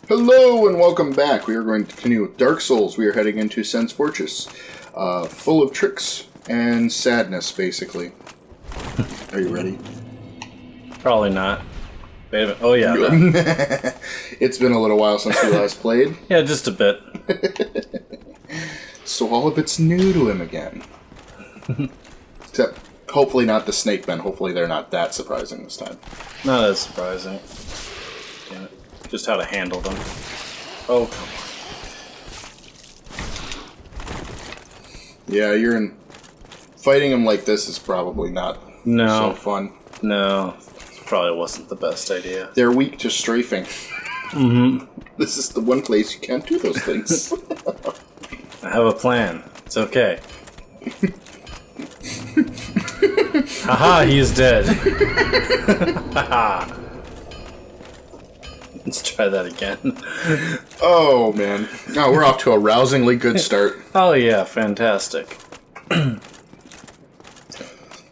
Hello and welcome back. We are going to continue with Dark Souls. We are heading into Sen's Fortress, full of tricks and sadness, basically. Are you ready? Probably not. Wait a minute. Oh yeah. It's been a little while since we last played. Yeah, just a bit. So all of it's new to him again. Except, hopefully not the snake men. Hopefully they're not that surprising this time. Not as surprising. Damn it. Just how to handle them. Oh, come on. Yeah, fighting them like this is probably not so fun. No. Probably wasn't the best idea. They're weak to strafing. Mm-hmm. This is the one place you can't do those things. I have a plan. It's okay. Haha, he is dead. Haha. Let's try that again. Oh, man. Oh, we're off to a rousingly good start. Oh, yeah, fantastic.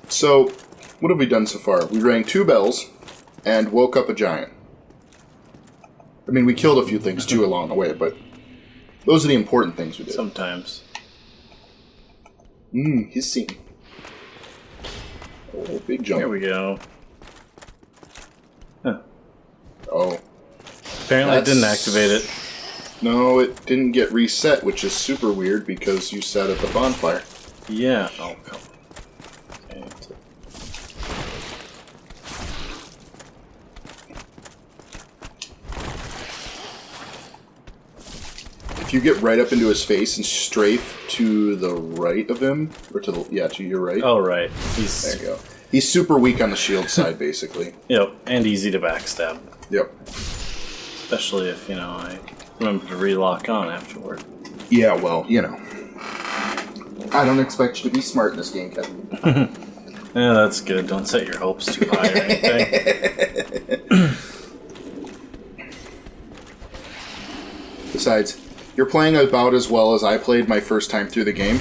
So, what have we done so far? We rang 2 bells and woke up a giant. I mean, we killed a few things, too, along the way, but those are the important things we did. Sometimes. He's seen. Oh, big jump. Here we go. Huh. Oh. Apparently it didn't activate it. No, it didn't get reset, which is super weird because you sat at the bonfire. Yeah. Oh, come on. Okay. If you get right up into his face and strafe to the right of him, or to your right. Oh, right. There you go. He's super weak on the shield side, basically. Yep, and easy to backstab. Yep. Especially if, I remember to relock on afterward. Yeah, well, I don't expect you to be smart in this game, Kevin. Yeah, that's good. Don't set your hopes too high or anything. Besides, you're playing about as well as I played my first time through the game.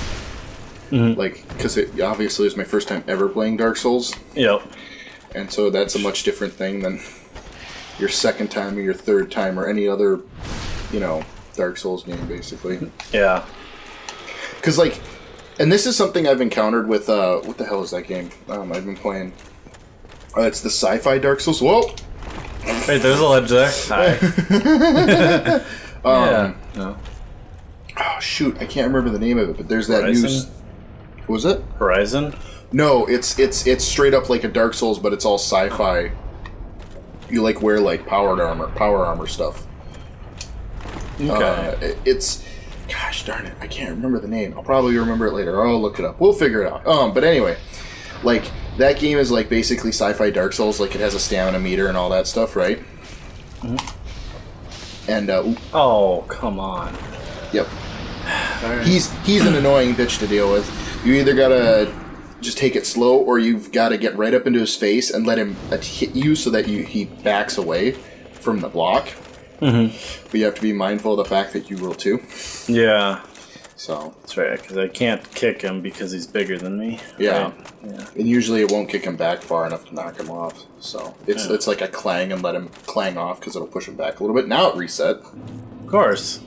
Mm-hmm. Because it obviously was my first time ever playing Dark Souls. Yep. And so that's a much different thing than your second time or your third time or any other, Dark Souls game, basically. Yeah. Because, and this is something I've encountered with, what the hell is that game I've been playing? It's the sci-fi Dark Souls. Whoa! Wait, there's a ledge there. Hi. Yeah. No. Oh, shoot, I can't remember the name of it, but there's that Horizon? What was it? Horizon? No, it's straight up like a Dark Souls, but it's all sci-fi. You wear power armor stuff. Okay. Gosh darn it, I can't remember the name. I'll probably remember it later. I'll look it up. We'll figure it out. But anyway, that game is basically sci-fi Dark Souls. It has a stamina meter and all that stuff, right? Mm-hmm. And oh, come on. Yep. Right. He's an annoying bitch to deal with. You either gotta just take it slow, or you've got to get right up into his face and let him hit you so that he backs away from the block. Mm-hmm. But you have to be mindful of the fact that you will too. Yeah. So that's right, because I can't kick him because he's bigger than me. Yeah. Right? Yeah. And usually it won't kick him back far enough to knock him off. So it's like a clang and let him clang off because it'll push him back a little bit. Now it reset. Of course.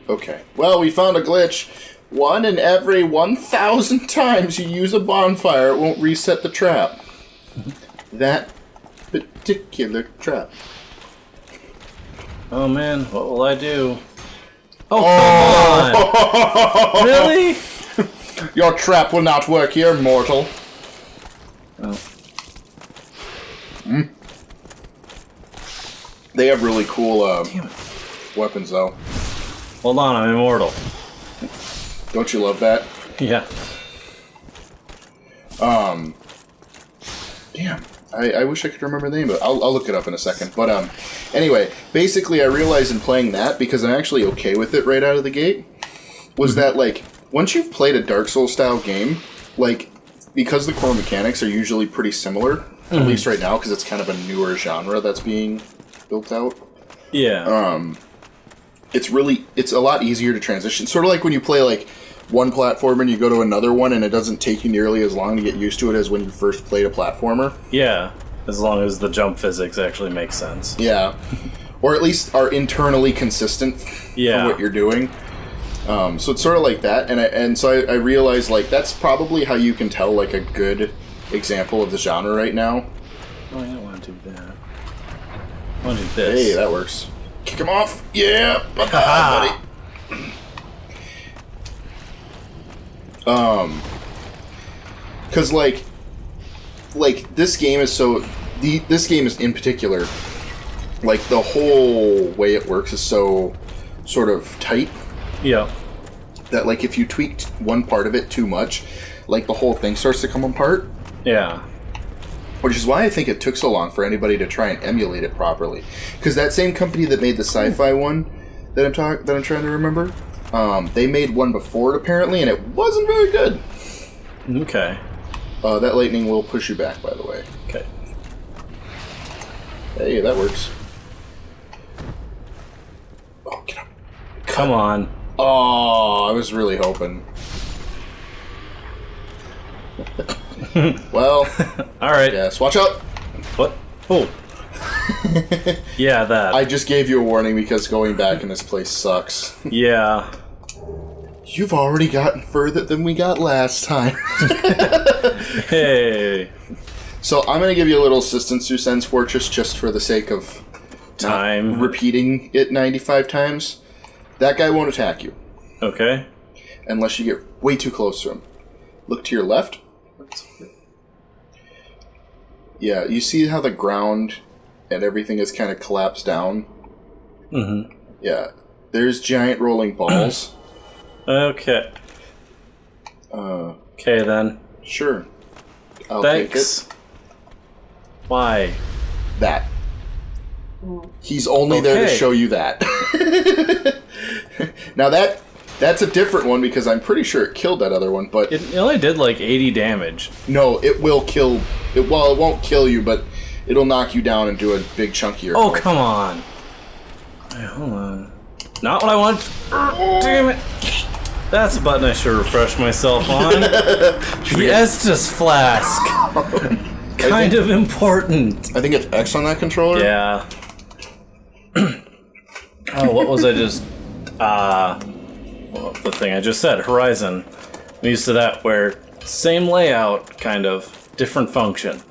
Okay. Well, we found a glitch. 1 in every 1,000 times you use a bonfire, it won't reset the trap. That particular trap. Oh man, what will I do? Oh, come on! Really? Your trap will not work here, mortal. Oh. They have really cool weapons, though. Hold on, I'm immortal. Don't you love that? Yeah. Damn. I wish I could remember the name of it. I'll look it up in a second. But anyway, basically I realized in playing that, because I'm actually okay with it right out of the gate, was that once you've played a Dark Souls style game, because the core mechanics are usually pretty similar, at least right now, because it's kind of a newer genre that's being built out. Yeah. It's a lot easier to transition. Sort of like when you play one platformer and you go to another one and it doesn't take you nearly as long to get used to it as when you first played a platformer. Yeah, as long as the jump physics actually make sense. Yeah. or at least are internally consistent Yeah. for what you're doing. So it's sort of like that, and so I realized like that's probably how you can tell like a good example of the genre right now. Oh, I don't want to do that. I want to do this. Hey, that works. Kick him off. Yeah, buddy. Because like this game is so this game is in particular, like the whole way it works is so sort of tight Yeah. that like if you tweaked one part of it too much, like the whole thing starts to come apart. Yeah. Which is why I think it took so long for anybody to try and emulate it properly. Because that same company that made the sci-fi one that I'm trying to remember, they made one before it apparently, and it wasn't very good. Okay. That lightning will push you back, by the way. Okay. Hey, that works. Oh, get up. Come on. Oh, I was really hoping. Well, All right. yes. Watch out. What? Oh. Yeah, that. I just gave you a warning because going back in this place sucks. Yeah. You've already gotten further than we got last time. Hey. So I'm going to give you a little assistance through Sen's Fortress just for the sake of Time. repeating it 95 times. That guy won't attack you Okay. unless you get way too close to him. Look to your left. Yeah, you see how the ground and everything is kind of collapsed down? Mm-hmm. Yeah. There's giant rolling balls. Okay. Okay, then. Sure. I'll take Thanks. it. Why? That. He's only there to Okay. show you that. Now that's a different one because I'm pretty sure it killed that other one, but It only did like 80 damage. no, it will kill. It won't kill you, but it'll knock you down and do a big chunk of your Oh, health. come on. Wait, hold on. Not what I want. Damn it. That's a button I should refresh myself on. The Estus Flask. Kind of important. I think it's X on that controller. Yeah. Oh, what was I just... well, the thing I just said, Horizon. I'm used to that, where same layout, kind of, different function.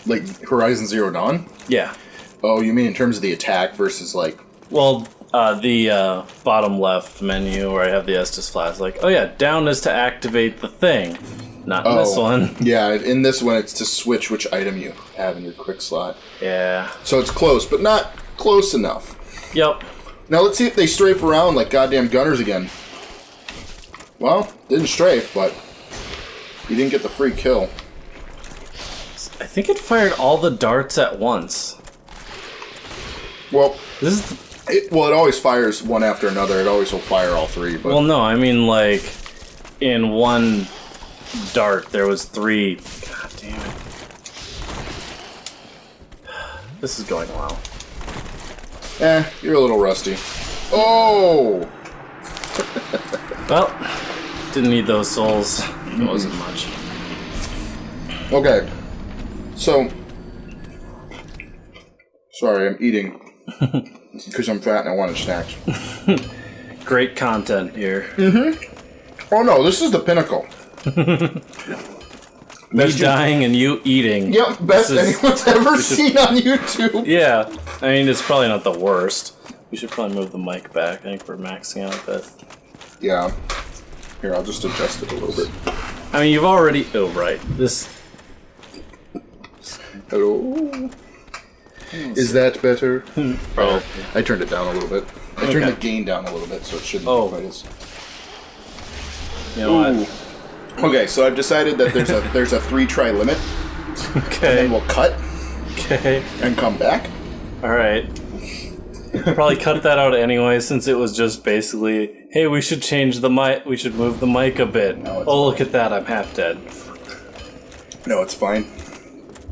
Like Horizon Zero Dawn. Yeah. Oh, you mean in terms of the attack versus like? Well, the bottom left menu where I have the Estus Flask, like, oh yeah, down is to activate the thing. Not in this one. Yeah, in this one it's to switch which item you have in your quick slot. Yeah. So it's close, but not close enough. Yep. Now let's see if they strafe around like goddamn gunners again. Well, didn't strafe, but you didn't get the free kill. I think it fired all the darts at once. Well, This is... it always fires one after another. It always will fire all three. But Well, no, I mean, like, in one dart, there was 3. God damn it. This is going well. you're a little rusty. Oh, Well, didn't need those souls. It wasn't much. okay. So, sorry, I'm eating because I'm fat and I wanted snacks. Great content here. Oh no, this is the pinnacle. Me dying and you eating. Yep, best This is- anyone's ever seen on YouTube. Yeah, I mean, it's probably not the worst. We should probably move the mic back. I think we're maxing out a bit. Yeah. Here, I'll just adjust it a little bit. I mean, you've already... Oh, right. This... Hello. Is that better? Oh. I turned it down a little bit. I turned Okay. the gain down a little bit, so it shouldn't Oh. be quite as. You know Ooh. what? Okay, so I've decided that there's a 3-try limit, and Okay. we'll cut Okay. and come back. Alright. Probably cut that out anyway, since it was just basically, hey, we should change the mic, we should move the mic a bit. No, it's Oh, look at that, I'm half dead. No, it's fine.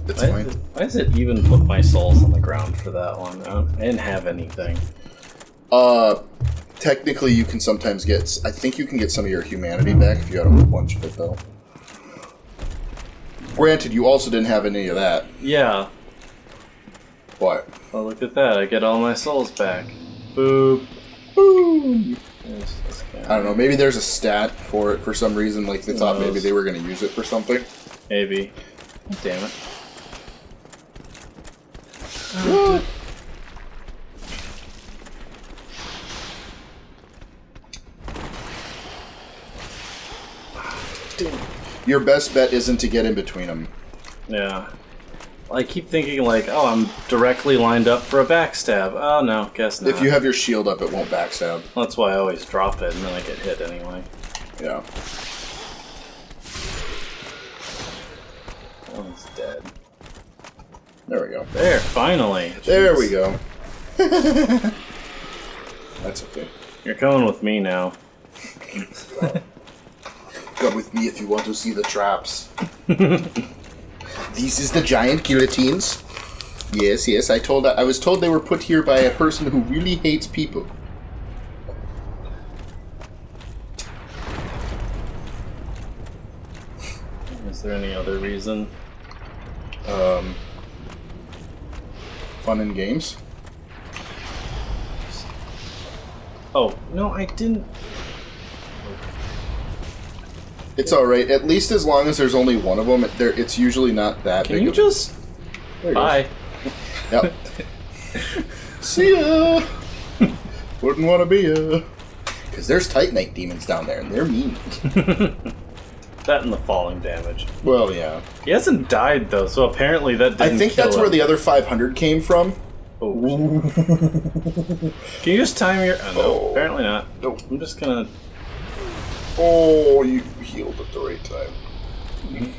It's Why, fine. why does it even put my souls on the ground for that one? I didn't have anything. Technically, you can sometimes get. I think you can get some of your humanity back if you got a whole bunch of it, though. Granted, you also didn't have any of that. Yeah. What? Oh, look at that. I get all my souls back. Boop. Boom! There's this guy. I don't know, maybe there's a stat for it for some reason, like they thought maybe they were going to use it for something. Maybe. Damn it. Your best bet isn't to get in between them. Yeah. I keep thinking like, oh, I'm directly lined up for a backstab. Oh no, guess not. If you have your shield up, it won't backstab. That's why I always drop it and then I get hit anyway. Yeah. Oh, he's dead. There we go. There, finally. There Jeez. we go. That's okay. You're coming with me now. Come with me if you want to see the traps. This is the giant guillotines. Yes, yes. I was told they were put here by a person who really hates people. Is there any other reason? Fun and games. Oh, no, I didn't. It's all right. At least as long as there's only one of them, it's usually not that Can big. you just... There it Bye. goes. Yep. See ya. Wouldn't want to be ya. Because there's Titanite demons down there, and they're mean. That and the falling damage. Well, yeah. He hasn't died, though, so apparently that didn't I think kill that's him. where the other 500 came from. Oh. Can you just time your... Oh, no, Oh. apparently not. Nope. I'm just gonna... Oh, you healed at the right time.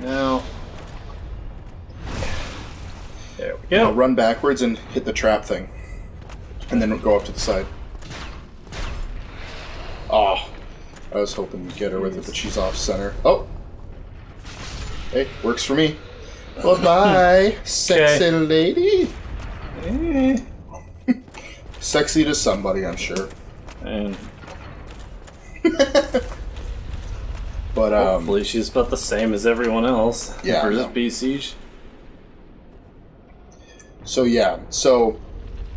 Now... There we Now go. run backwards and hit the trap thing. And then go up to the side. Oh, I was hoping you'd get her with it, but she's off center. Oh! Hey, works for me. Bye-bye, sexy lady. Eh. Sexy to somebody, I'm sure. And But, hopefully she's about the same as everyone else. Yeah, For I this know. B-Siege. So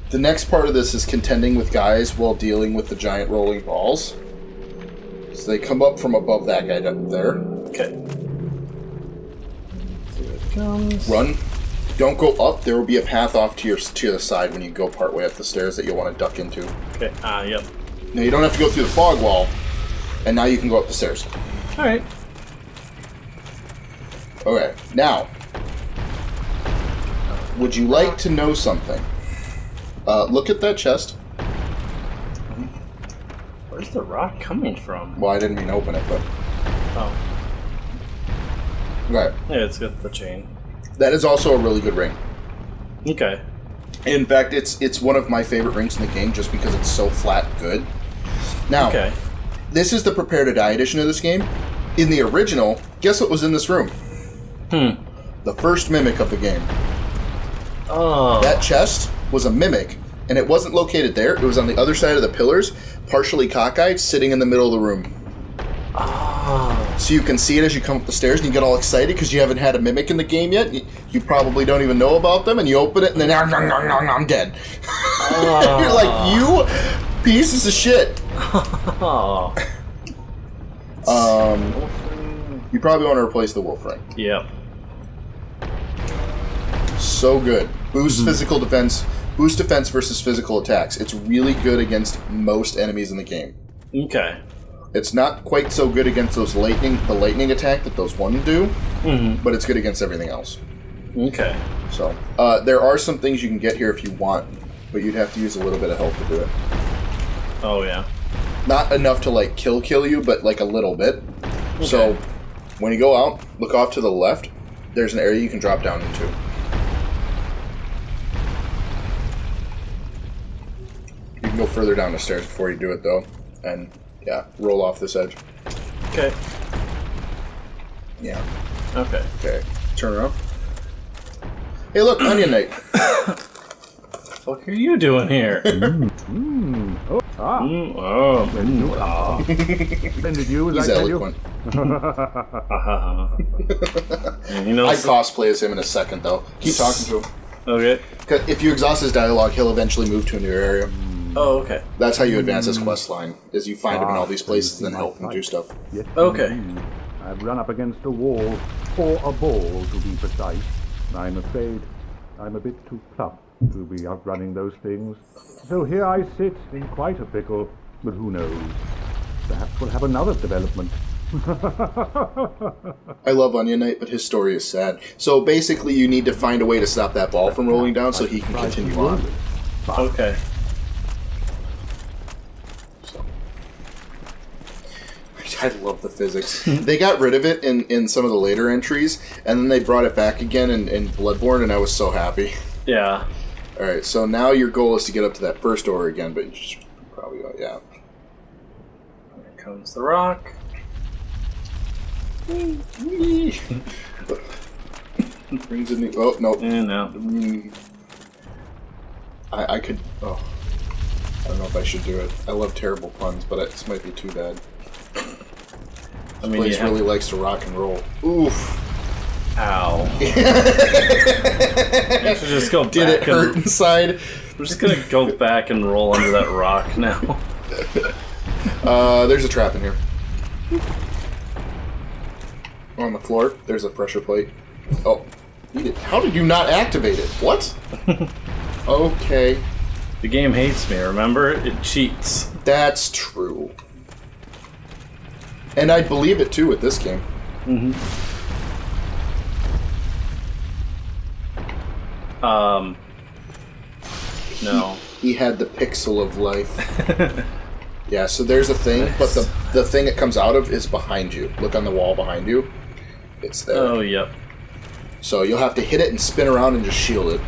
the next part of this is contending with guys while dealing with the giant rolling balls. So they come up from above that guy down there. Okay. Here it comes. Run. Don't go up. There will be a path off to the side when you go partway up the stairs that you'll want to duck into. Okay, yep. Now you don't have to go through the fog wall, and now you can go up the stairs. Alright. Okay, now, would you like to know something? Look at that chest. Where's the rock coming from? Well, I didn't mean to open it, but... Oh. Okay. Yeah, it's got the chain. That is also a really good ring. Okay. In fact, it's one of my favorite rings in the game just because it's so flat good. Now, Okay. this is the Prepare to Die edition of this game. In the original, guess what was in this room? The first mimic of the game. Oh. That chest was a mimic, and it wasn't located there. It was on the other side of the pillars, partially cockeyed, sitting in the middle of the room. Oh. So you can see it as you come up the stairs, and you get all excited because you haven't had a mimic in the game yet. You probably don't even know about them, and you open it, and then I'm dead. You're like, you pieces of shit. Oh. You probably want to replace the wolf ring. Yep. So good. Boost physical defense. Boost defense versus physical attacks. It's really good against most enemies in the game. Okay. It's not quite so good against the lightning attack that those one do, but it's good against everything else. Okay. So there are some things you can get here if you want, but you'd have to use a little bit of help to do it. Oh, yeah. Not enough to like kill you, but like a little bit. Okay. So when you go out, look off to the left. There's an area you can drop down into. You can go further down the stairs before you do it, though, and yeah, roll off this edge. Okay. Yeah. Okay. Okay. Turn around. Hey, look, Onion Knight. What the fuck are you doing here? Did you? He's eloquent. You know, I cosplay as him in a second, though. Keep talking to him. Okay. 'Cause if you exhaust his dialogue, he'll eventually move to a new area. Oh, okay. That's how you advance his quest line, is you find him in all these places and then help him do stuff. Yes, Okay. indeed. I've run up against a wall, or a ball to be precise. I'm afraid I'm a bit too tough to be outrunning those things. So here I sit in quite a pickle, but who knows? Perhaps we'll have another development. I love Onion Knight, but his story is sad. So basically, you need to find a way to stop that ball from rolling down so he can continue on. Okay. So. I love the physics. They got rid of it in some of the later entries, and then they brought it back again in Bloodborne, and I was so happy. Yeah. Alright, so now your goal is to get up to that first door again, but you just probably, yeah. Here comes the rock. Brings in the, oh, no. And now. I could, oh. I don't know if I should do it. I love terrible puns, but this might be too bad. I mean, Place really likes to rock and roll. Oof. Ow. I should just go back. Did it hurt inside? I'm just gonna go back and roll under that rock now. There's a trap in here. On the floor, there's a pressure plate. Oh, how did you not activate it? What? Okay. The game hates me, remember? It cheats. That's true. And I'd believe it too with this game. Mm-hmm. No. He had the pixel of life. Yeah, so there's a thing, but the thing it comes out of is behind you. Look on the wall behind you. It's there. Oh, yep. So you'll have to hit it and spin around and just shield it.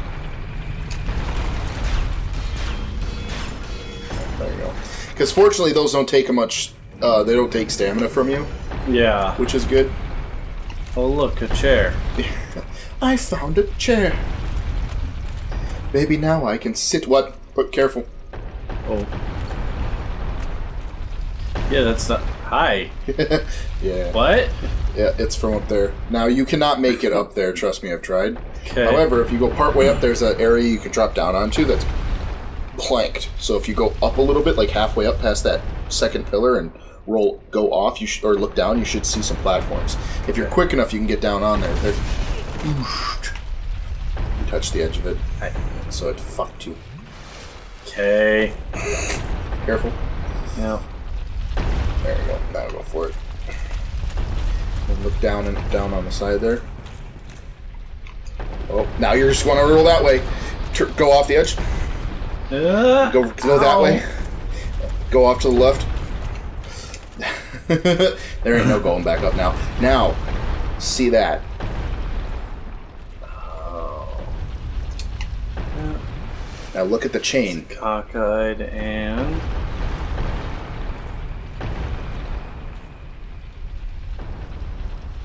There you go. Because fortunately, those don't take much. They don't take stamina from you, Yeah. which is good. Oh, look, a chair. I found a chair. Maybe now I can sit. What? But careful. Oh. Yeah, that's not... Hi. Yeah. What? Yeah, it's from up there. Now, you cannot make it up there, trust me, I've tried. Okay. However, if you go part way up, there's an area you can drop down onto that's planked. So if you go up a little bit, like halfway up past that second pillar and go off, or look down, you should see some platforms. If you're quick enough, you can get down on there. You touch the edge of it. So it fucked you. Okay. Careful. Yeah. There you go. Now go for it. And look down on the side there. Oh, now you're just want to roll that way. Go off the edge. Go that way. Go off to the left. There ain't no going back up now. Now, see that. Now look at the chain. Cockeyed and...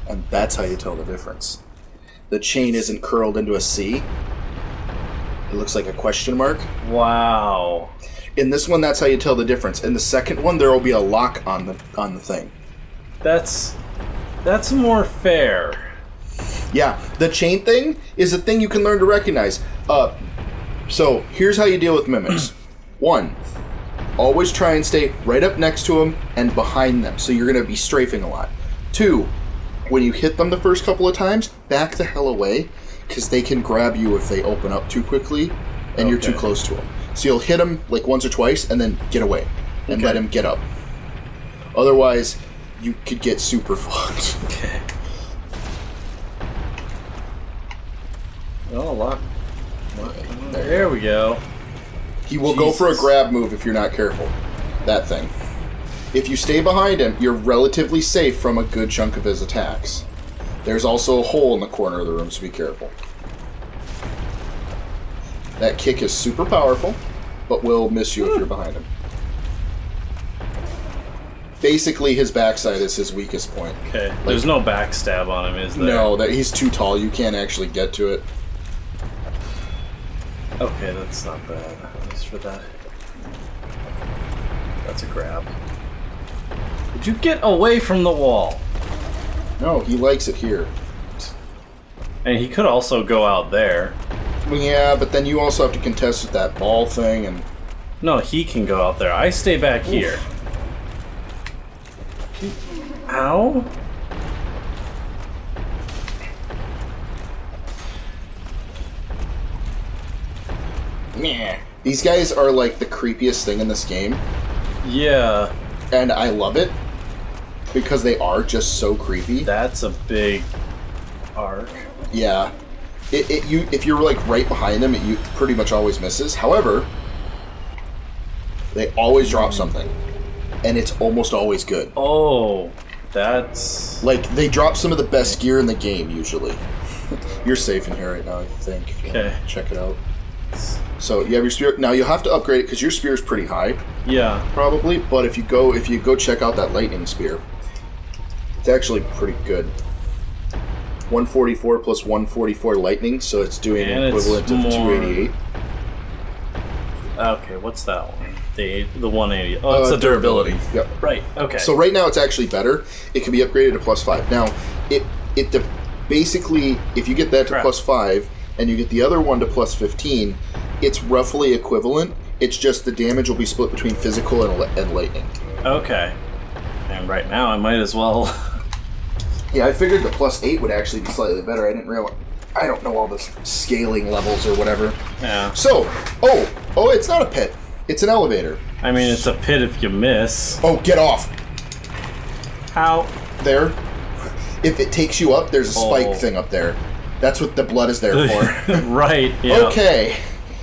And that's how you tell the difference. The chain isn't curled into a C. It looks like a question mark. Wow. In this one, that's how you tell the difference. In the second one, there will be a lock on the thing. That's more fair. Yeah, the chain thing is a thing you can learn to recognize. So here's how you deal with mimics. 1, always try and stay right up next to them and behind them, so you're going to be strafing a lot. 2, when you hit them the first couple of times, back the hell away, because they can grab you if they open up too quickly and you're too close to them. So you'll hit them like once or twice and then get away and let him get up. Otherwise, you could get super fucked. Okay. Oh, lock. There we go. He will go for a grab move if you're not careful. That thing. If you stay behind him, you're relatively safe from a good chunk of his attacks. There's also a hole in the corner of the room, so be careful. That kick is super powerful, but will miss you if you're behind him. Basically, his backside is his weakest point. Okay. There's no backstab on him, is there? No, that he's too tall. You can't actually get to it. Okay, that's not bad. At least for that. That's a grab. Did you get away from the wall? No, he likes it here. And he could also go out there. Yeah, but then you also have to contest with that ball thing, and No, he can go out there. I stay back here. Ow. yeah. These guys are like the creepiest thing in this game, Yeah, and I love it because they are just so creepy. that's a big arc. Yeah. If you're like right behind them, you pretty much always misses. However, they always drop something, and it's almost always good. Oh, that's... Like they drop some of the best gear in the game usually. You're safe in here right now, I think. If you Okay. wanna check it out. So you have your spear. Now you'll have to upgrade it because your spear is pretty high, Yeah. probably. But if you go check out that lightning spear, it's actually pretty good. 144 plus 144 lightning, so it's doing And an it's equivalent of more- 288. Okay, what's that one? The 180. Oh, it's the durability. Yep. Right, okay. So right now it's actually better. It can be upgraded to +5. Now, basically, if you get that to Crap. +5 and you get the other one to +15, it's roughly equivalent. It's just the damage will be split between physical and lightning. Okay. And right now I might as well... Yeah, I figured the +8 would actually be slightly better. I didn't realize. I don't know all the scaling levels or whatever. Yeah. So, it's not a pit. It's an elevator. I mean, it's a pit if you miss. Oh, get off. How? There. If it takes you up, there's a spike Oh. thing up there. That's what the blood is there for. Right, yeah. Okay.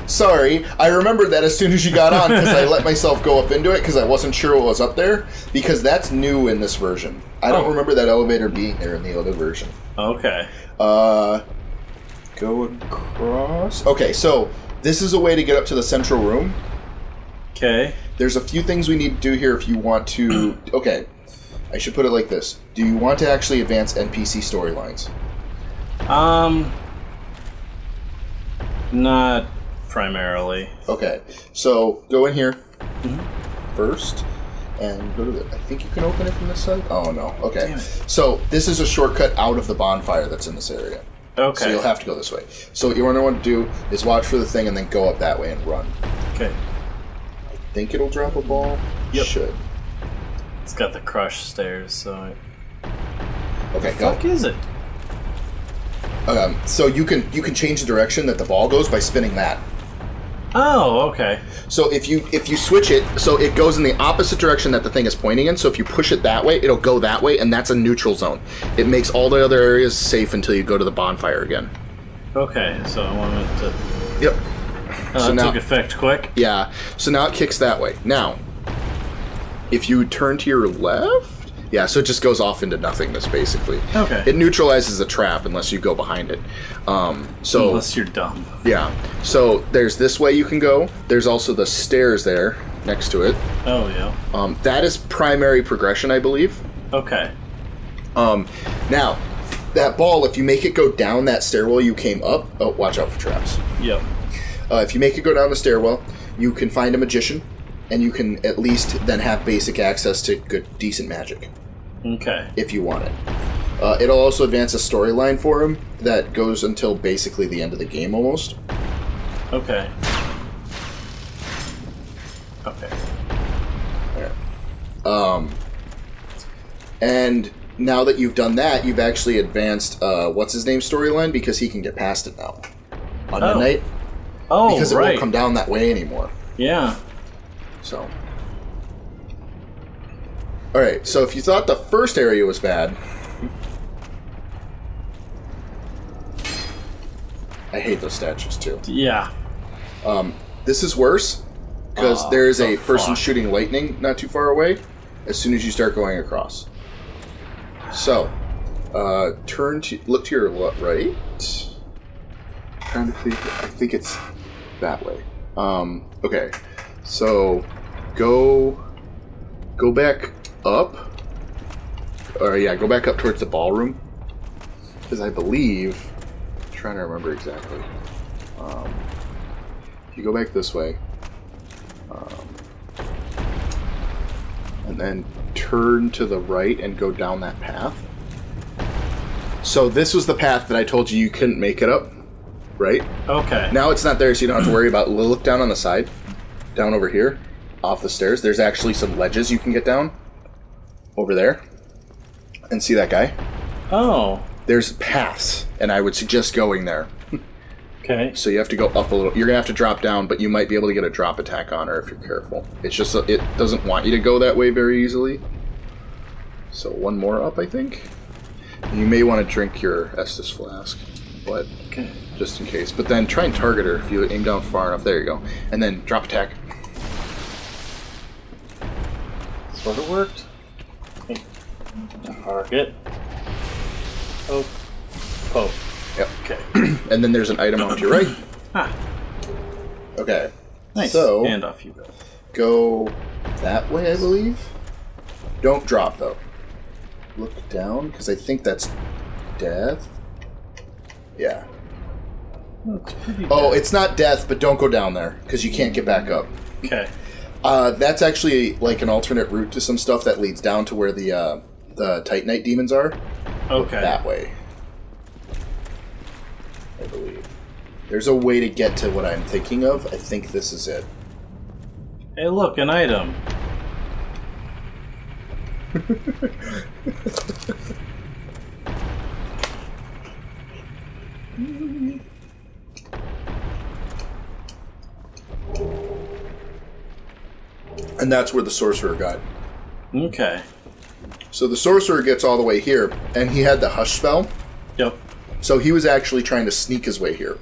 Sorry. I remembered that as soon as you got on because I let myself go up into it because I wasn't sure what was up there because that's new in this version. I don't Oh. remember that elevator being there in the other version. Okay. Go across. Okay, so this is a way to get up to the central room. Okay. There's a few things we need to do here if you want to... Okay, I should put it like this. Do you want to actually advance NPC storylines? Not primarily. Okay, so go in here first and go to the... I think you can open it from this side? Oh, no. Okay. Damn it. So this is a shortcut out of the bonfire that's in this area. Okay. So you'll have to go this way. So what you want to do is watch for the thing and then go up that way and run. Okay. Think it'll drop a ball? Yep. Should. It's got the crush stairs, so... Okay, The go. fuck is it? So you can change the direction that the ball goes by spinning that. Oh, okay. So if you switch it, so it goes in the opposite direction that the thing is pointing in. So if you push it that way, it'll go that way, and that's a neutral zone. It makes all the other areas safe until you go to the bonfire again. Okay, so I wanted to... Yep. Oh, that now- took effect quick. Yeah. So now it kicks that way. Now, if you turn to your left, yeah. So it just goes off into nothingness basically. Okay. It neutralizes a trap unless you go behind it. So Unless you're dumb. yeah. So there's this way you can go. There's also the stairs there next to it. Oh, yeah. That is primary progression, I believe. Okay. Now, that ball, if you make it go down that stairwell you came up, oh, watch out for traps. Yep. If you make it go down the stairwell, you can find a magician, and you can at least then have basic access to good, decent magic, Okay. if you want it. It'll also advance a storyline for him that goes until basically the end of the game, almost. Okay. Okay. There. And now that you've done that, you've actually advanced what's his name storyline because he can get past it now on Oh. midnight Oh, because it right. won't come down that way anymore. Yeah. So, all right. So if you thought the first area was bad, I hate those statues too. Yeah. This is worse because there is a the person fuck. shooting lightning not too far away. As soon as you start going across, so look to your right. Trying to think. I think it's that way. Okay. So go back up. Or yeah, go back up towards the ballroom. Because I believe I'm trying to remember exactly. If you go back this way. And then turn to the right and go down that path. So this was the path that I told you couldn't make it up, right? Okay. Now it's not there, so you don't have to worry about. Look down on the side, down over here, off the stairs. There's actually some ledges you can get down over there, and see that guy. Oh. There's paths, and I would suggest going there. Okay. So you have to go up a little. You're gonna have to drop down, but you might be able to get a drop attack on her if you're careful. It's just it doesn't want you to go that way very easily. So one more up, I think. You may want to drink your Estus flask, but Okay. just in case. But then try and target her if you aim down far enough. There you go. And then drop attack. Sort of worked. Okay. Target. Poke. Poke. Yep. Okay. And then there's an item off to your right. Ah. Okay. Nice. So And off you go. go that way, I believe. Don't drop though. Look down, because I think that's death. Yeah. Looks pretty Oh, bad. it's not death, but don't go down there, because you can't get back up. Okay. That's actually like an alternate route to some stuff that leads down to where the Titanite demons are. Okay. That way. I believe. There's a way to get to what I'm thinking of. I think this is it. Hey, look, an item. And that's where the sorcerer got. Okay. So the sorcerer gets all the way here, and he had the hush spell. Yep. So he was actually trying to sneak his way here.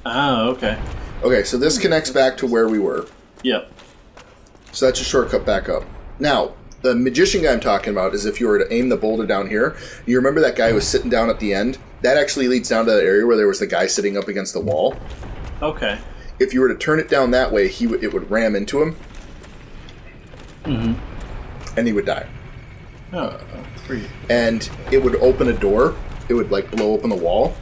Ah, okay. Okay, so this connects back to where we were. Yep. So that's a shortcut back up. Now, the magician guy I'm talking about is if you were to aim the boulder down here, you remember that guy who was sitting down at the end? That actually leads down to that area where there was the guy sitting up against the wall. Okay. If you were to turn it down that way, it would ram into him. And he would die. Oh, free. And it would open a door. It would like blow open the wall.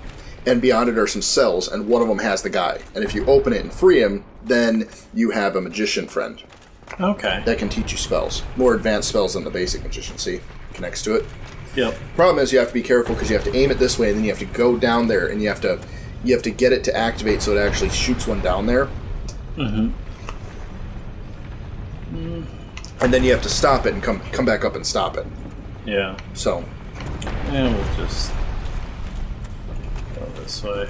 And beyond it are some cells, and one of them has the guy. And if you open it and free him, then you have a magician friend Okay. that can teach you spells. More advanced spells than the basic magician, see? Connects to it. Yep. Problem is you have to be careful because you have to aim it this way, and then you have to go down there, and you have to get it to activate so it actually shoots one down there. And then you have to stop it and come back up and stop it. Yeah. So, And we'll just go this way.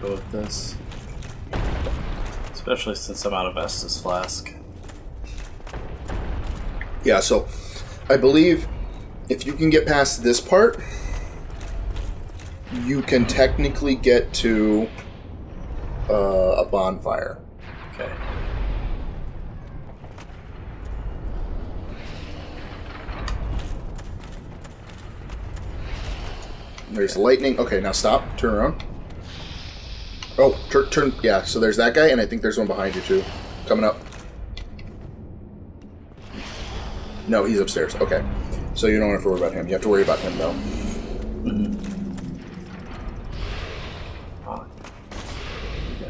Go with this. Especially since I'm out of Estus Flask. yeah, so I believe if you can get past this part, you can technically get to a bonfire. Okay. There's lightning. Okay, now stop. Turn around. Oh, turn. Yeah, so there's that guy, and I think there's one behind you, too. Coming up. No, he's upstairs. Okay. So you don't have to worry about him. You have to worry about him, though. Ah. Yeah.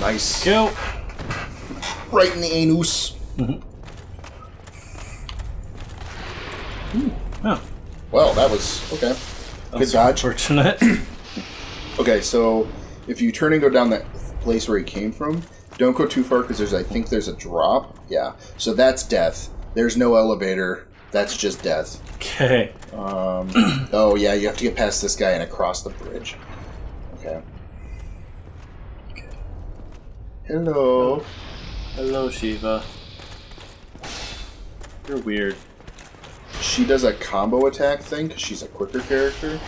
Nice. Kill. Right in the anus. Oh. Well, that was... Okay. Good dodge. Fortunate. Okay, so if you turn and go down that place where he came from, don't go too far because I think there's a drop. Yeah. So that's death. There's no elevator. That's just death. Okay. Oh, yeah, you have to get past this guy and across the bridge. Okay. Hello. Hello, Shiva. You're weird. She does a combo attack thing because she's a quicker character.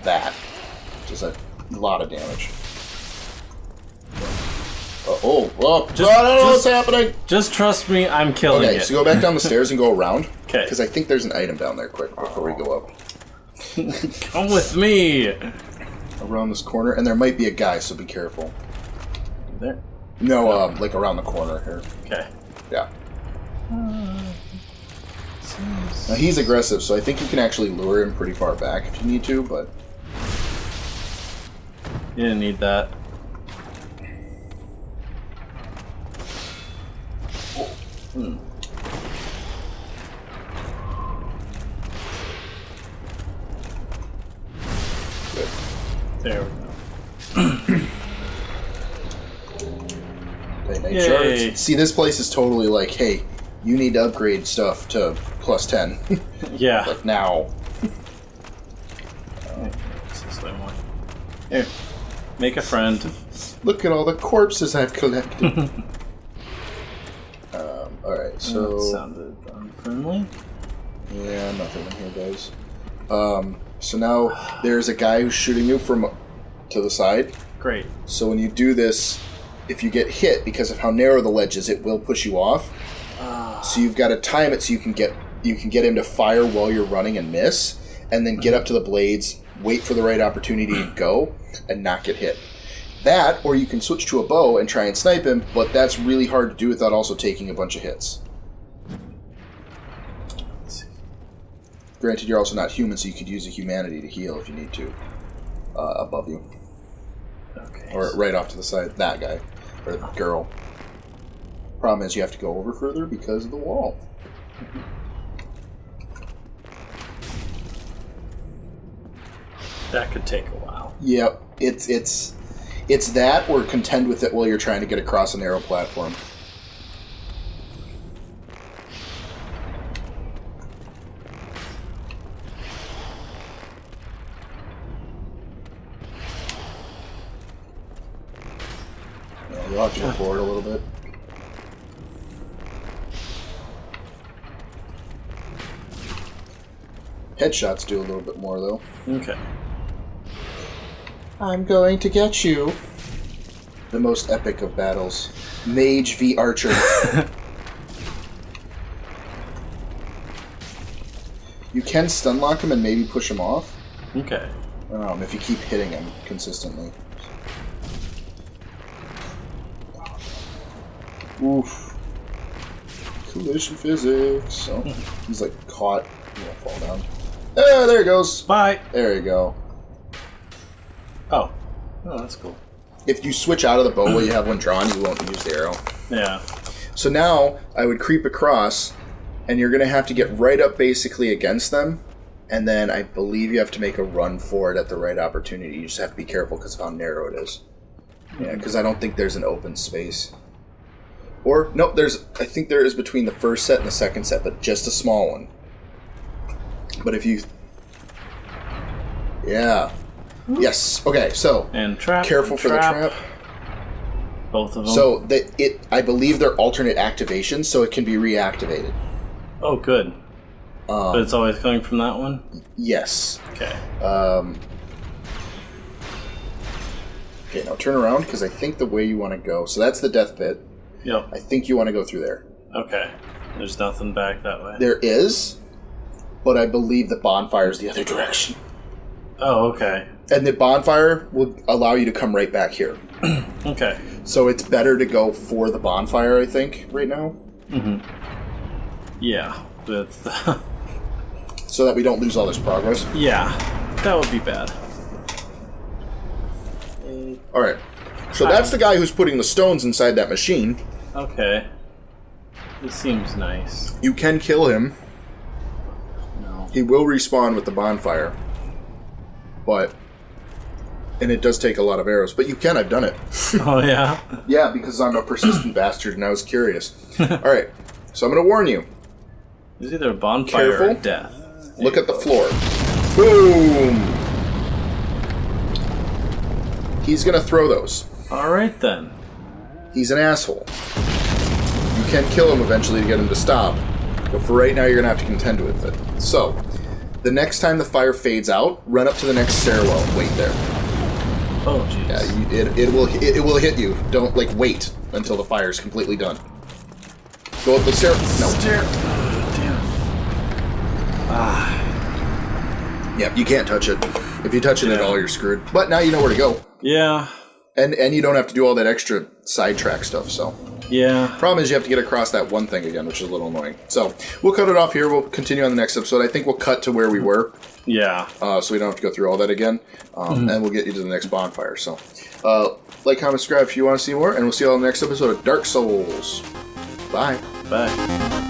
That. Just a lot of damage. Oh, I don't know what's happening. Just trust me, I'm killing Okay, it. so go back down the stairs and go around. 'Kay. Because I think there's an item down there quick before we go up. Come with me. Around this corner, and there might be a guy, so be careful. There. No, like around the corner here. Okay. Yeah. Now he's aggressive, so I think you can actually lure him pretty far back if you need to, but... You didn't need that. There we go. Okay, night Yay. shards. See, this place is totally like, hey, you need to upgrade stuff to plus 10. Yeah. Like now. It's this way more. Here. Make a friend. Look at all the corpses I've collected. Alright, That so... sounded unfriendly. Yeah, nothing in here, guys. So now there's a guy who's shooting you from to the side. Great. So when you do this, if you get hit, because of how narrow the ledge is, it will push you off. So you've got to time it so you can get him to fire while you're running and miss, and then get up to the blades, wait for the right opportunity to go, and not get hit. That, or you can switch to a bow and try and snipe him, but that's really hard to do without also taking a bunch of hits. Granted, you're also not human, so you could use a humanity to heal if you need to. Above you. Okay. Or right off to the side. That guy. Or girl. Problem is you have to go over further because of the wall. That could take a while. Yep. It's that or contend with it while you're trying to get across a narrow platform. Yeah, you'll have to go forward a little bit. Headshots do a little bit more, though. Okay. I'm going to get you. The most epic of battles. Mage v. Archer. You can stun lock him and maybe push him off. Okay. If you keep hitting him consistently. Oof. Collision physics. So he's like caught. He won't fall down. Ah, there he goes. Bye. There you go. Oh. Oh, that's cool. If you switch out of the bow while you have one drawn, you won't use the arrow. Yeah. So now I would creep across, and you're going to have to get right up basically against them, and then I believe you have to make a run for it at the right opportunity. You just have to be careful because of how narrow it is. Yeah, because I don't think there's an open space. Or, no, I think there is between the first set and the second set, but just a small one. But if you... Yeah. Yes. Okay, so... And trap. Careful for the trap. Both of them. So, I believe they're alternate activations, so it can be reactivated. Oh, good. But it's always coming from that one? Yes. Okay. Okay, now turn around, because I think the way you want to go... So that's the death pit. Yep. I think you want to go through there. Okay. There's nothing back that way. There is, but I believe the bonfire is the other direction. Oh, okay. And the bonfire will allow you to come right back here. Okay. So it's better to go for the bonfire, I think, right now. Mm-hmm. Yeah. That's So that we don't lose all this progress. yeah. That would be bad. Alright. So that's the guy who's putting the stones inside that machine. Okay. He seems nice. You can kill him. No. He will respawn with the bonfire. But... And it does take a lot of arrows. But you can, I've done it. Oh, yeah? Yeah, because I'm a persistent bastard and I was curious. Alright, so I'm going to warn you. There's either a bonfire or Careful. death. Look at the floor. Boom! He's going to throw those. Alright then. He's an asshole. You can kill him eventually to get him to stop. But for right now, you're going to have to contend with it. So, the next time the fire fades out, run up to the next stairwell and wait there. Oh, jeez. Yeah, it will hit you. Don't, wait until the fire is completely done. Go up the stair. No. Damn. Yeah, you can't touch it. If you touch it at all, you're screwed. But now you know where to go. Yeah. And you don't have to do all that extra sidetrack stuff, so. Yeah. Problem is you have to get across that one thing again, which is a little annoying. So, we'll cut it off here. We'll continue on the next episode. I think we'll cut to where we were, Yeah. so we don't have to go through all that again. And we'll get you to the next bonfire. So, like, comment, subscribe if you want to see more, and we'll see you all in the next episode of Dark Souls. Bye. Bye.